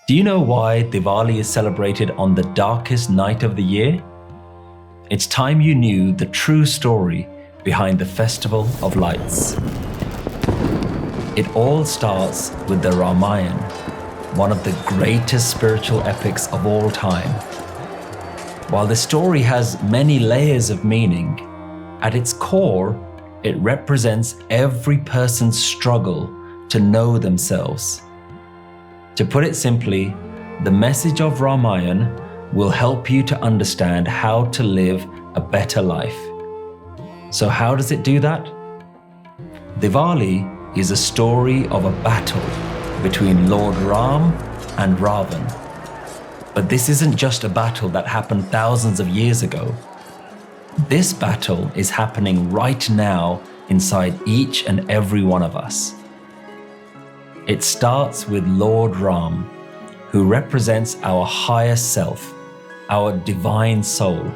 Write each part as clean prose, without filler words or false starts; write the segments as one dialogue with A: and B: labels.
A: Do you know why Diwali is celebrated on the darkest night of the year? It's time you knew the true story behind the Festival of Lights. It all starts with the Ramayana, one of the greatest spiritual epics of all time. While the story has many layers of meaning, at its core, it represents every person's struggle to know themselves. To put it simply, the message of Ramayana will help you to understand how to live a better life. So how does it do that? Diwali is a story of a battle between Lord Ram and Raavan. But this isn't just a battle that happened thousands of years ago. This battle is happening right now inside each and every one of us. It starts with Lord Ram, who represents our higher self, our divine soul,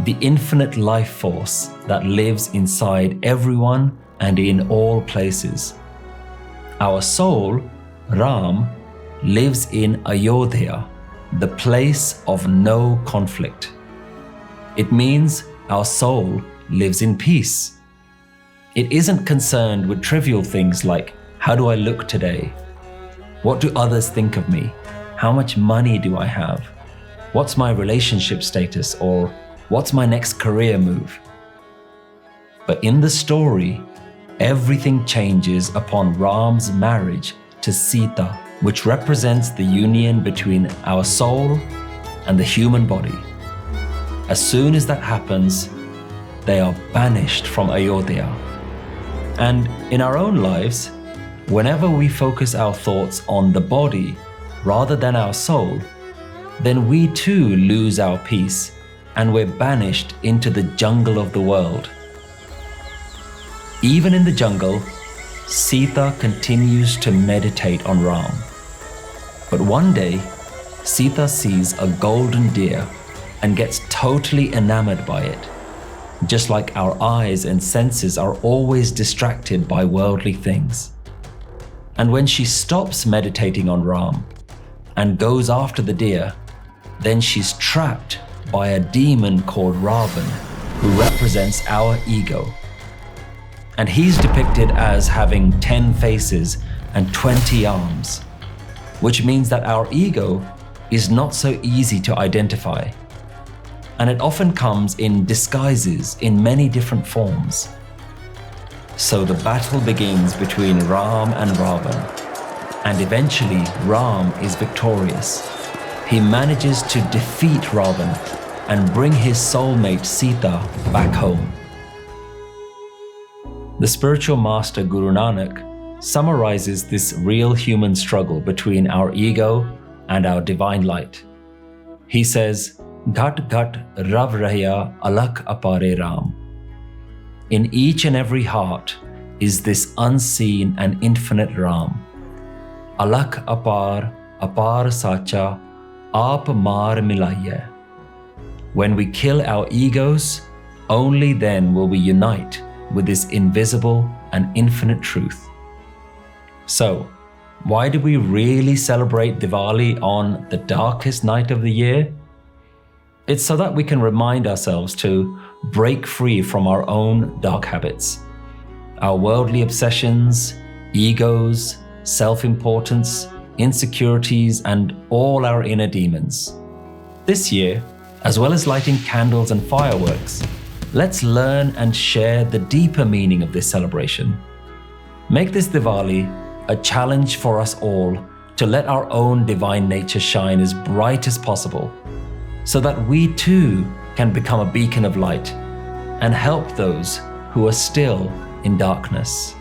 A: the infinite life force that lives inside everyone and in all places. Our soul, Ram, lives in Ayodhya, the place of no conflict. It means our soul lives in peace. It isn't concerned with trivial things like, how do I look today? What do others think of me? How much money do I have? What's my relationship status? Or what's my next career move? But in the story, everything changes upon Ram's marriage to Seeta, which represents the union between our soul and the human body. As soon as that happens, they are banished from Ayodhya. And in our own lives, whenever we focus our thoughts on the body rather than our soul, then we too lose our peace and we're banished into the jungle of the world. Even in the jungle, Seeta continues to meditate on Ram. But one day, Seeta sees a golden deer and gets totally enamored by it, just like our eyes and senses are always distracted by worldly things. And when she stops meditating on Ram and goes after the deer, then she's trapped by a demon called Raavan, who represents our ego. And he's depicted as having 10 faces and 20 arms, which means that our ego is not so easy to identify. And it often comes in disguises in many different forms. So the battle begins between Ram and Raavan, and eventually Ram is victorious. He manages to defeat Raavan and bring his soulmate Seeta back home. The spiritual master Guru Nanak summarizes this real human struggle between our ego and our divine light. He says, "Ghat ghat rav rahya alak apare Ram." In each and every heart is this unseen and infinite Ram. Alak apar, apar sacha, aap maar milaiye. When we kill our egos, only then will we unite with this invisible and infinite truth. So, why do we really celebrate Diwali on the darkest night of the year? It's so that we can remind ourselves to break free from our own dark habits, our worldly obsessions, egos, self-importance, insecurities, and all our inner demons. This year, as well as lighting candles and fireworks, let's learn and share the deeper meaning of this celebration. Make this Diwali a challenge for us all to let our own divine nature shine as bright as possible, so that we too can become a beacon of light and help those who are still in darkness.